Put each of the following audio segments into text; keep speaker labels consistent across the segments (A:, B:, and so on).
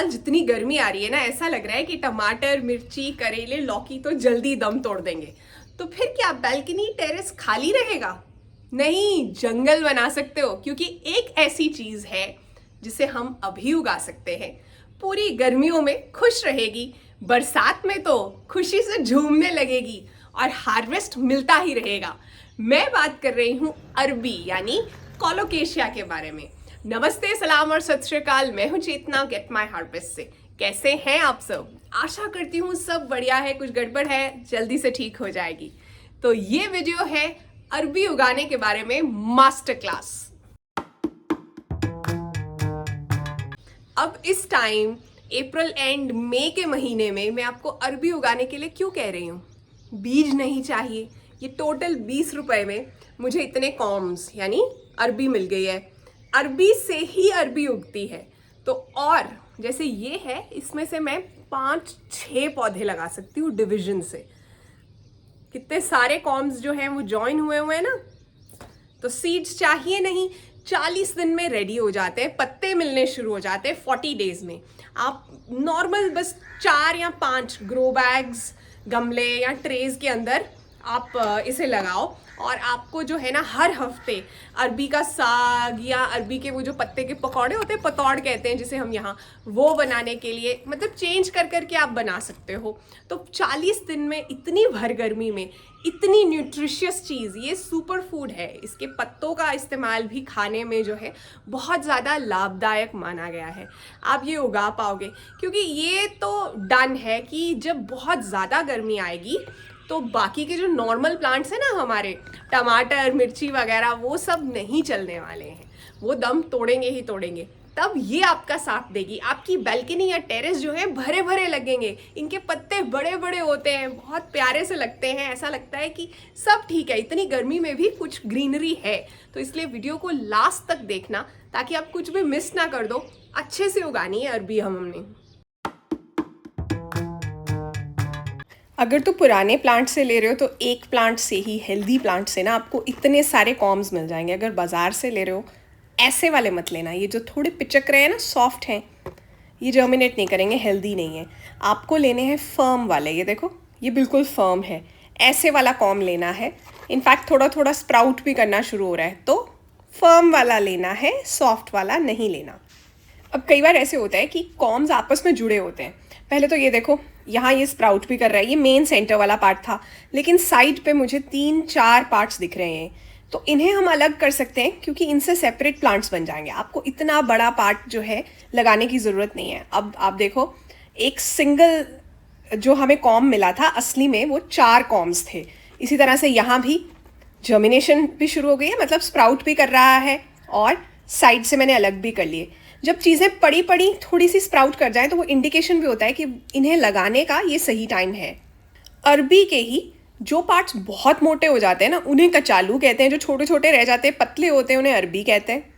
A: साल जितनी गर्मी आ रही है ना, ऐसा लग रहा है कि टमाटर, मिर्ची, करेले, लौकी तो जल्दी दम तोड़ देंगे। तो फिर क्या बैल्कनी टेरेस खाली रहेगा? नहीं, जंगल बना सकते हो, क्योंकि एक ऐसी चीज है जिसे हम अभी उगा सकते हैं। पूरी गर्मियों में खुश रहेगी, बरसात में तो खुशी से झूमने लगेगी और हार्वेस्ट मिलता ही रहेगा। मैं बात कर रही हूँ अरबी यानी कोलोकेशिया के बारे में। नमस्ते, सलाम और सत श्री अकाल। मैं हूं चेतना गेट माई हार्वेस्ट से। कैसे हैं आप सब? आशा करती हूँ सब बढ़िया है। कुछ गड़बड़ है जल्दी से ठीक हो जाएगी। तो ये वीडियो है अरबी उगाने के बारे में मास्टर क्लास। अब इस टाइम अप्रैल एंड मई के महीने में मैं आपको अरबी उगाने के लिए क्यों कह रही हूँ? बीज नहीं चाहिए। ये टोटल 20 रुपए में मुझे इतने कॉम्स यानी अरबी मिल गई है। अरबी से ही अरबी उगती है। तो और जैसे ये है, इसमें से मैं 5-6 पौधे लगा सकती हूँ डिवीजन से। कितने सारे कॉम्स जो हैं वो ज्वाइन हुए हुए हैं ना। तो सीड्स चाहिए नहीं, 40 दिन में रेडी हो जाते हैं, पत्ते मिलने शुरू हो जाते हैं 40 डेज में। आप नॉर्मल बस 4 या 5 ग्रो बैग्स, गमले या ट्रेज के अंदर आप इसे लगाओ और आपको जो है ना हर हफ्ते अरबी का साग या अरबी के वो जो पत्ते के पकौड़े होते हैं, पतौड़ कहते हैं जिसे हम यहाँ, वो बनाने के लिए मतलब चेंज कर करके आप बना सकते हो। तो 40 दिन में इतनी भर गर्मी में इतनी न्यूट्रिशियस चीज़, ये सुपर फूड है। इसके पत्तों का इस्तेमाल भी खाने में जो है बहुत ज़्यादा लाभदायक माना गया है। आप ये उगा पाओगे क्योंकि ये तो डन है कि जब बहुत ज़्यादा गर्मी आएगी तो बाकी के जो नॉर्मल प्लांट्स हैं ना हमारे, टमाटर, मिर्ची वगैरह, वो सब नहीं चलने वाले हैं। वो दम तोड़ेंगे ही तोड़ेंगे। तब ये आपका साथ देगी। आपकी बैल्कनी या टेरेस जो है भरे भरे लगेंगे। इनके पत्ते बड़े बड़े होते हैं, बहुत प्यारे से लगते हैं। ऐसा लगता है कि सब ठीक है, इतनी गर्मी में भी कुछ ग्रीनरी है। तो इसलिए वीडियो को लास्ट तक देखना ताकि आप कुछ भी मिस ना कर दो। अच्छे से उगानी है अरबी हमने। अगर तो पुराने प्लांट से ले रहे हो तो एक प्लांट से ही, हेल्दी प्लांट से ना आपको इतने सारे कॉम्स मिल जाएंगे। अगर बाज़ार से ले रहे हो ऐसे वाले मत लेना। ये जो थोड़े पिचक रहे हैं ना, सॉफ्ट हैं, ये जर्मिनेट नहीं करेंगे, हेल्दी नहीं है। आपको लेने हैं फर्म वाले। ये देखो, ये बिल्कुल फर्म है। ऐसे वाला कॉम लेना है। इनफैक्ट थोड़ा थोड़ा स्प्राउट भी करना शुरू हो रहा है, तो फर्म वाला लेना है, सॉफ्ट वाला नहीं लेना। अब कई बार ऐसे होता है कि कॉम्स आपस में जुड़े होते हैं। पहले तो ये देखो, यहाँ ये स्प्राउट भी कर रहा है। ये मेन सेंटर वाला पार्ट था, लेकिन साइड पे मुझे 3-4 पार्ट्स दिख रहे हैं। तो इन्हें हम अलग कर सकते हैं क्योंकि इनसे सेपरेट प्लांट्स बन जाएंगे। आपको इतना बड़ा पार्ट जो है लगाने की ज़रूरत नहीं है। अब आप देखो, एक सिंगल जो हमें कॉम मिला था असली में वो 4 कॉम्स थे। इसी तरह से यहाँ भी जर्मिनेशन भी शुरू हो गई है, मतलब स्प्राउट भी कर रहा है और साइड से मैंने अलग भी कर लिए। जब चीज़ें पड़ी पड़ी थोड़ी सी स्प्राउट कर जाए तो वो इंडिकेशन भी होता है कि इन्हें लगाने का ये सही टाइम है। अरबी के ही जो पार्ट्स बहुत मोटे हो जाते हैं ना, उन्हें कचालू कहते हैं। जो छोटे छोटे रह जाते हैं, पतले होते हैं, उन्हें अरबी कहते हैं।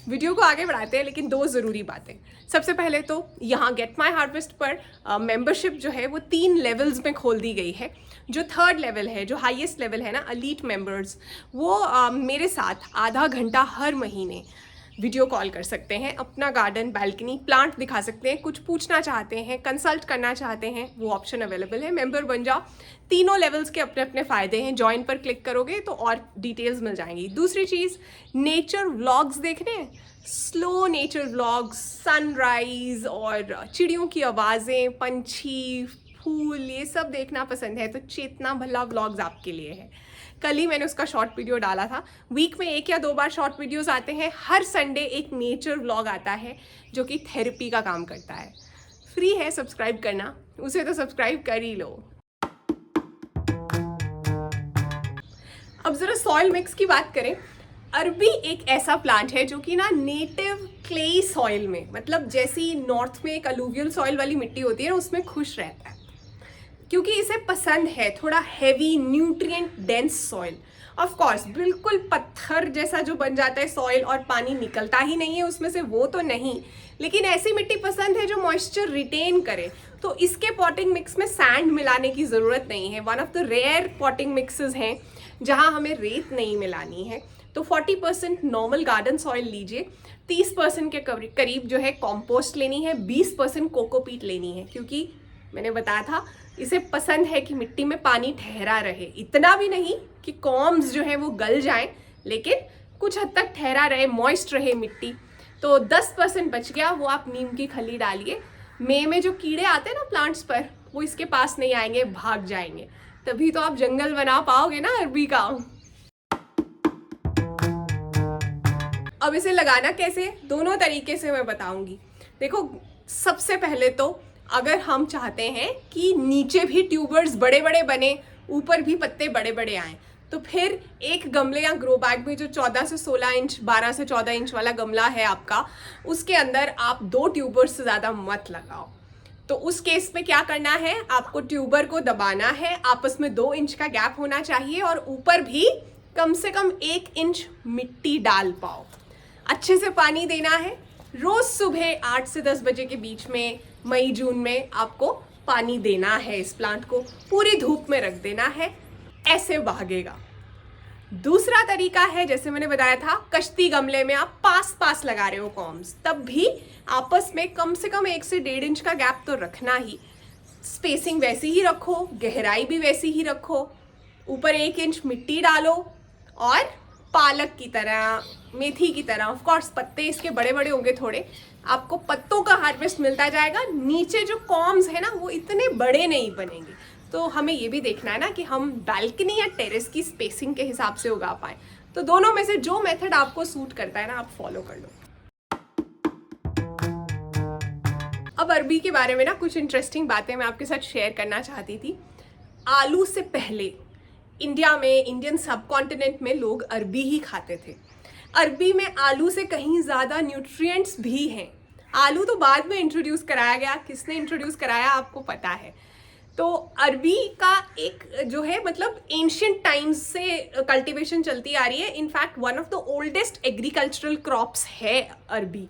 A: वीडियो को आगे बढ़ाते हैं, लेकिन 2 ज़रूरी बातें। सबसे पहले तो यहाँ गेट माई हार्वेस्ट पर मेंबरशिप जो है वो 3 लेवल्स में खोल दी गई है। जो 3rd लेवल है, जो हाईएस्ट लेवल है ना, एलीट मेंबर्स, वो मेरे साथ आधा घंटा हर महीने वीडियो कॉल कर सकते हैं। अपना गार्डन, बैल्कनी, प्लांट दिखा सकते हैं। कुछ पूछना चाहते हैं, कंसल्ट करना चाहते हैं, वो ऑप्शन अवेलेबल है। मेंबर बन जाओ। तीनों लेवल्स के अपने अपने फ़ायदे हैं। जॉइन पर क्लिक करोगे तो और डिटेल्स मिल जाएंगी। दूसरी चीज़, नेचर व्लॉग्स देखने हैं, स्लो नेचर व्लॉग्स, सनराइज और चिड़ियों की आवाज़ें, पंछी, फूल, ये सब देखना पसंद है तो चेतना भल्ला व्लॉग्स आपके लिए है। कल ही मैंने उसका शॉर्ट वीडियो डाला था। वीक में 1 या 2 बार शॉर्ट वीडियोस आते हैं। हर संडे एक नेचर व्लॉग आता है जो कि थेरेपी का काम करता है। फ्री है सब्सक्राइब करना, उसे तो सब्सक्राइब कर ही लो। अब ज़रा सॉइल मिक्स की बात करें। अरबी एक ऐसा प्लांट है जो कि ना नेटिव क्लेई सॉइल में, मतलब जैसी नॉर्थ में एक अलूवियल सॉइल वाली मिट्टी होती है ना, उसमें खुश रहता है क्योंकि इसे पसंद है थोड़ा heavy, nutrient dense soil. Of course बिल्कुल पत्थर जैसा जो बन जाता है सॉइल और पानी निकलता ही नहीं है उसमें से, वो तो नहीं, लेकिन ऐसी मिट्टी पसंद है जो मॉइस्चर रिटेन करे। तो इसके पॉटिंग मिक्स में सैंड मिलाने की ज़रूरत नहीं है। One of the rare potting mixes हैं जहाँ हमें रेत नहीं मिलानी है। तो 40% नॉर्मल गार्डन सॉइल लीजिए, 30% के करीब जो है कॉम्पोस्ट लेनी है, 20% कोकोपीट लेनी है, क्योंकि मैंने बताया था इसे पसंद है कि मिट्टी में पानी ठहरा रहे, इतना भी नहीं कि कॉम्स जो है वो गल जाएं, लेकिन कुछ हद तक ठहरा रहे, मॉइस्ट रहे मिट्टी। तो 10% बच गया, वो आप नीम की खली डालिए। मई में जो कीड़े आते हैं ना प्लांट्स पर, वो इसके पास नहीं आएंगे, भाग जाएंगे, तभी तो आप जंगल बना पाओगे ना अरबी का। अब इसे लगाना कैसे, दोनों तरीके से मैं बताऊंगी। देखो, सबसे पहले तो अगर हम चाहते हैं कि नीचे भी ट्यूबर्स बड़े बड़े बने, ऊपर भी पत्ते बड़े बड़े आए, तो फिर एक गमले या ग्रो बैग में जो 14 से 16 इंच 12 से 14 इंच वाला गमला है आपका, उसके अंदर आप 2 ट्यूबर्स से ज़्यादा मत लगाओ। तो उस केस में क्या करना है, आपको ट्यूबर को दबाना है, आपस में 2 इंच का गैप होना चाहिए, और ऊपर भी कम से कम 1 इंच मिट्टी डाल पाओ। अच्छे से पानी देना है, रोज सुबह 8 से 10 बजे के बीच में मई जून में आपको पानी देना है। इस प्लांट को पूरी धूप में रख देना है, ऐसे भागेगा। दूसरा तरीका है, जैसे मैंने बताया था, कश्ती गमले में आप पास पास लगा रहे हो कॉम्स, तब भी आपस में कम से कम 1 से 1.5 इंच का गैप तो रखना ही। स्पेसिंग वैसी ही रखो, गहराई भी वैसी ही रखो, ऊपर 1 इंच मिट्टी डालो, और पालक की तरह, मेथी की तरह, ऑफ कोर्स पत्ते इसके बड़े बड़े होंगे थोड़े, आपको पत्तों का हार्वेस्ट मिलता जाएगा। नीचे जो कॉम्स है ना, वो इतने बड़े नहीं बनेंगे। तो हमें ये भी देखना है ना कि हम बालकनी या टेरेस की स्पेसिंग के हिसाब से उगा पाए। तो दोनों में से जो मेथड आपको सूट करता है ना, आप फॉलो कर लो। अब अरबी के बारे में ना कुछ इंटरेस्टिंग बातें मैं आपके साथ शेयर करना चाहती थी। आलू से पहले इंडिया में, इंडियन सब कॉन्टिनेंट में लोग अरबी ही खाते थे। अरबी में आलू से कहीं ज़्यादा न्यूट्रिएंट्स भी हैं। आलू तो बाद में इंट्रोड्यूस कराया गया, किसने इंट्रोड्यूस कराया आपको पता है। तो अरबी का एक जो है, मतलब एंशियंट टाइम्स से कल्टीवेशन चलती आ रही है। In fact one of the oldest agricultural crops है अरबी,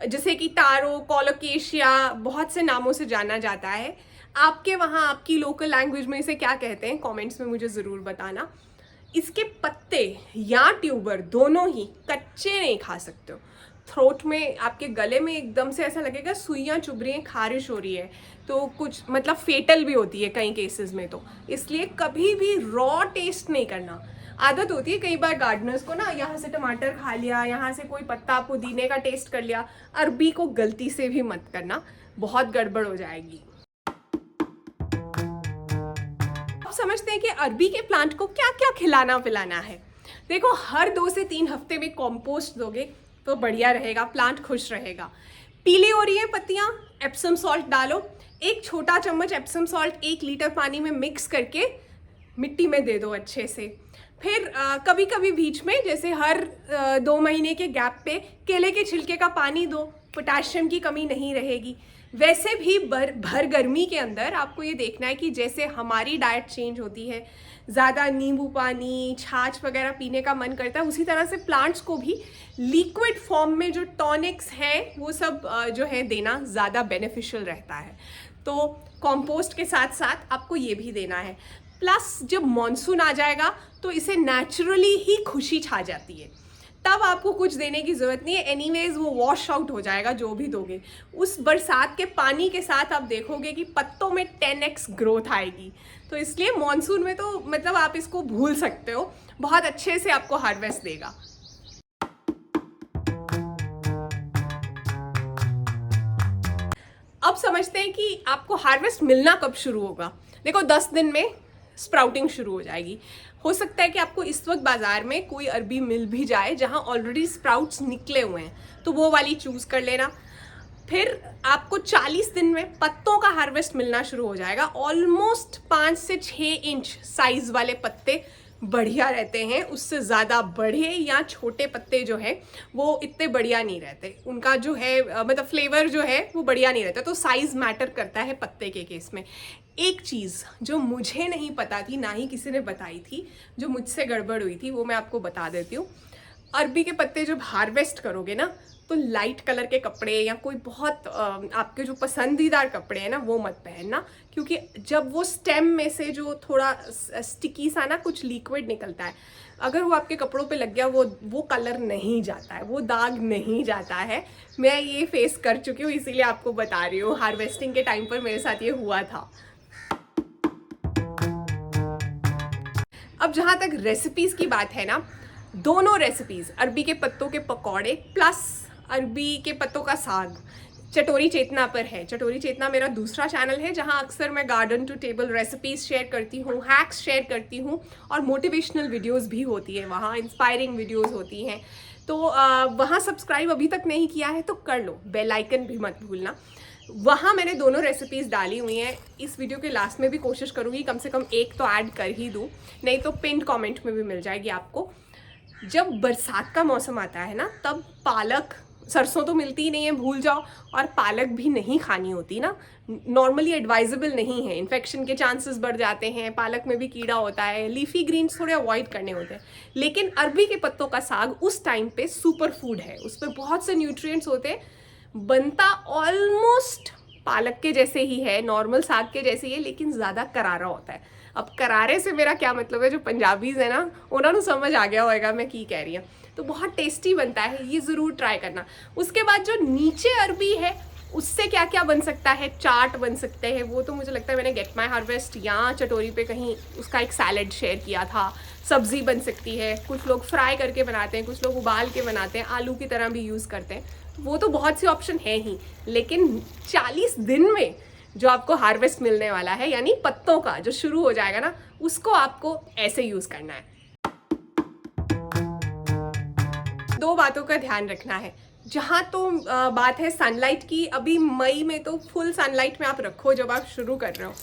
A: जैसे कि टारो, कोलोकेशिया, बहुत से नामों से जाना जाता है। आपके वहाँ आपकी लोकल लैंग्वेज में इसे क्या कहते हैं, कमेंट्स में मुझे ज़रूर बताना। इसके पत्ते या ट्यूबर दोनों ही कच्चे नहीं खा सकते हो। थ्रोट में, आपके गले में एकदम से ऐसा लगेगा सुइयाँ चुभ रही हैं, खारिश हो रही है, तो कुछ मतलब फेटल भी होती है कई केसेस में। तो इसलिए कभी भी रॉ टेस्ट नहीं करना। आदत होती है कई बार गार्डनर्स को ना, यहाँ से टमाटर खा लिया, यहाँ से कोई पत्ता पुदीने का टेस्ट कर लिया। अरबी को गलती से भी मत करना, बहुत गड़बड़ हो जाएगी। आप समझते हैं कि अरबी के प्लांट को क्या क्या खिलाना पिलाना है। देखो, हर 2 से 3 हफ्ते में कॉम्पोस्ट दोगे तो बढ़िया रहेगा, प्लांट खुश रहेगा। पीली हो रही है पत्तियां, एप्सम सॉल्ट डालो। 1 छोटा चम्मच एप्सम सॉल्ट 1 लीटर पानी में मिक्स करके मिट्टी में दे दो अच्छे से। फिर कभी कभी बीच में, जैसे हर 2 महीने के गैप पे, केले के छिलके का पानी दो, पोटाशियम की कमी नहीं रहेगी। वैसे भी भर गर्मी के अंदर आपको ये देखना है कि जैसे हमारी डाइट चेंज होती है, ज़्यादा नींबू पानी, छाछ वगैरह पीने का मन करता है, उसी तरह से प्लांट्स को भी लिक्विड फॉर्म में जो टॉनिक्स हैं वो सब जो है देना ज़्यादा बेनिफिशियल रहता है। तो कंपोस्ट के साथ साथ आपको ये भी देना है। प्लस जब मॉनसून आ जाएगा तो इसे नेचुरली ही खुशी छा जाती है, तब आपको कुछ देने की ज़रूरत नहीं है। एनीवेज वो वॉश आउट हो जाएगा जो भी दोगे। उस बरसात के पानी के साथ आप देखोगे कि पत्तों में 10x ग्रोथ आएगी। तो इसलिए मॉनसून में तो मतलब आप इसको भूल सकते हो, बहुत अच्छे से आपको हार्वेस्ट देगा। अब समझते हैं कि आपको हार्वेस्ट मिलना कब शुरू होगा। देखो, 10 दिन में स्प्राउटिंग शुरू हो जाएगी। हो सकता है कि आपको इस वक्त बाजार में कोई अरबी मिल भी जाए जहां ऑलरेडी स्प्राउट्स निकले हुए हैं, तो वो वाली चूज कर लेना। फिर आपको 40 दिन में पत्तों का हार्वेस्ट मिलना शुरू हो जाएगा। ऑलमोस्ट 5 से 6 इंच साइज वाले पत्ते बढ़िया रहते हैं, उससे ज़्यादा बड़े या छोटे पत्ते जो है वो इतने बढ़िया नहीं रहते। उनका जो है मतलब फ्लेवर जो है वो बढ़िया नहीं रहता। तो साइज़ मैटर करता है पत्ते के केस में। एक चीज़ जो मुझे नहीं पता थी, ना ही किसी ने बताई थी, जो मुझसे गड़बड़ हुई थी, वो मैं आपको बता देती हूँ। अरबी के पत्ते जब हार्वेस्ट करोगे ना तो लाइट कलर के कपड़े या कोई बहुत आपके जो पसंदीदार कपड़े हैं ना वो मत पहनना, क्योंकि जब वो स्टेम में से जो थोड़ा स्टिकी सा ना कुछ लिक्विड निकलता है, अगर वो आपके कपड़ों पे लग गया वो कलर नहीं जाता है, वो दाग नहीं जाता है। मैं ये फेस कर चुकी हूँ, इसीलिए आपको बता रही हूँ। हार्वेस्टिंग के टाइम पर मेरे साथ ये हुआ था। अब जहाँ तक रेसिपीज़ की बात है ना, दोनों रेसिपीज़ अरबी के पत्तों के पकौड़े प्लस अरबी के पत्तों का साग चटोरी चेतना पर है। चटोरी चेतना मेरा दूसरा चैनल है जहाँ अक्सर मैं garden to table recipes share करती हूँ, हैक्स शेयर करती हूँ और मोटिवेशनल वीडियोस भी होती है, वहाँ इंस्पायरिंग वीडियोस होती हैं। तो वहाँ सब्सक्राइब अभी तक नहीं किया है तो कर लो, बेल आइकन भी मत भूलना। वहाँ मैंने दोनों रेसिपीज़ डाली हुई हैं। इस वीडियो के लास्ट में भी कोशिश करूँगी कम से कम एक तो ऐड कर ही दूँ, नहीं तो पिन्ड कमेंट में भी मिल जाएगी आपको। जब बरसात का मौसम आता है ना, तब पालक, सरसों तो मिलती ही नहीं है, भूल जाओ, और पालक भी नहीं खानी होती ना, नॉर्मली एडवाइजेबल नहीं है, इन्फेक्शन के चांसेस बढ़ जाते हैं, पालक में भी कीड़ा होता है, लीफी ग्रीन्स थोड़े अवॉइड करने होते हैं। लेकिन अरबी के पत्तों का साग उस टाइम पे सुपर फूड है, उसमें बहुत से न्यूट्रिएंट्स होते हैं, बनता ऑलमोस्ट पालक के जैसे ही है, नॉर्मल साग के जैसे ही है, लेकिन ज़्यादा करारा होता है। अब करारे से मेरा क्या मतलब है, जो पंजाबीज़ है ना उन्होंने समझ आ गया होगा मैं की कह रही हूँ। तो बहुत टेस्टी बनता है, ये ज़रूर ट्राई करना। उसके बाद जो नीचे अरबी है उससे क्या क्या बन सकता है, चाट बन सकते हैं, वो तो मुझे लगता है मैंने गेट माई हार्वेस्ट या चटोरी पे कहीं उसका एक सैलेड शेयर किया था। सब्ज़ी बन सकती है, कुछ लोग फ्राई करके बनाते हैं, कुछ लोग उबाल के बनाते हैं, आलू की तरह भी यूज़ करते हैं, वो तो बहुत सी ऑप्शन है ही। लेकिन 40 दिन में जो आपको हार्वेस्ट मिलने वाला है, यानी पत्तों का जो शुरू हो जाएगा ना, उसको आपको ऐसे यूज़ करना है। दो बातों का ध्यान रखना है। जहाँ तो बात है सनलाइट की, अभी मई में तो फुल सनलाइट में आप रखो जब आप शुरू कर रहे हो।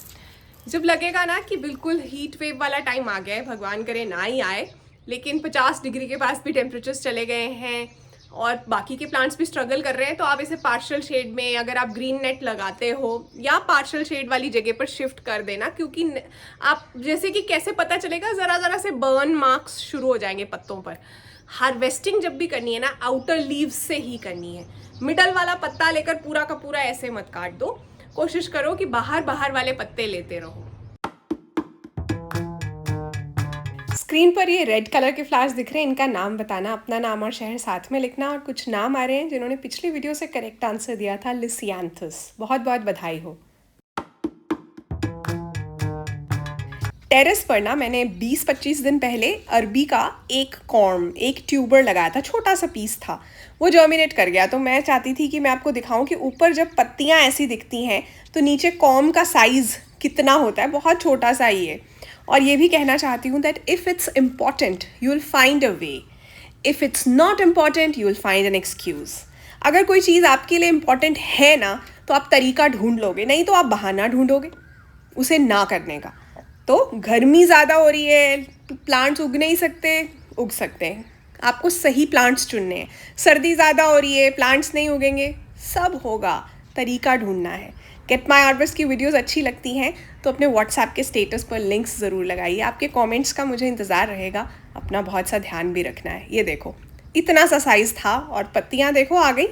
A: जब लगेगा ना कि बिल्कुल हीट वेव वाला टाइम आ गया है, भगवान करे ना ही आए, लेकिन 50 डिग्री के पास भी टेम्परेचर्स चले गए हैं और बाकी के प्लांट्स भी स्ट्रगल कर रहे हैं, तो आप इसे पार्शियल शेड में, अगर आप ग्रीन नेट लगाते हो या पार्शियल शेड वाली जगह पर शिफ्ट कर देना, क्योंकि आप जैसे कि कैसे पता चलेगा, ज़रा ज़रा से बर्न मार्क्स शुरू हो जाएंगे पत्तों पर। हार्वेस्टिंग जब भी करनी है ना, आउटर लीव्स से ही करनी है। मिडल वाला पत्ता लेकर पूरा का पूरा ऐसे मत काट दो, कोशिश करो कि बाहर बाहर वाले पत्ते लेते रहो। स्क्रीन पर ये रेड कलर के फ्लावर्स दिख रहे हैं, इनका नाम बताना, अपना नाम और शहर साथ में लिखना। और कुछ नाम आ रहे हैं जिन्होंने पिछली वीडियो से करेक्ट आंसर दिया था, लिसियांथस, बहुत बहुत बधाई हो। टेरेस पर ना मैंने 20-25 दिन पहले अरबी का एक कॉर्म, एक ट्यूबर लगाया था, छोटा सा पीस था, वो जर्मिनेट कर गया। तो मैं चाहती थी कि मैं आपको दिखाऊं कि ऊपर जब पत्तियां ऐसी दिखती हैं तो नीचे कॉर्म का साइज़ कितना होता है, बहुत छोटा सा ही है। और ये भी कहना चाहती हूँ that if it's important you will find a way, if it's not important you will find an excuse. अगर कोई चीज़ आपके लिए इम्पॉर्टेंट है ना, तो आप तरीका ढूंढ लोगे, नहीं तो आप बहाना ढूंढोगे उसे ना करने का। तो गर्मी ज़्यादा हो रही है, प्लांट्स उग नहीं सकते, उग सकते हैं, आपको सही प्लांट्स चुनने हैं। सर्दी ज़्यादा हो रही है, प्लांट्स नहीं उगेंगे, सब होगा, तरीका ढूंढना है। गेट माई हार्वेस्ट की वीडियोस अच्छी लगती हैं तो अपने व्हाट्सएप के स्टेटस पर लिंक्स ज़रूर लगाइए। आपके कमेंट्स का मुझे इंतज़ार रहेगा। अपना बहुत सा ध्यान भी रखना है। ये देखो, इतना सा साइज़ था और पत्तियाँ देखो आ गई।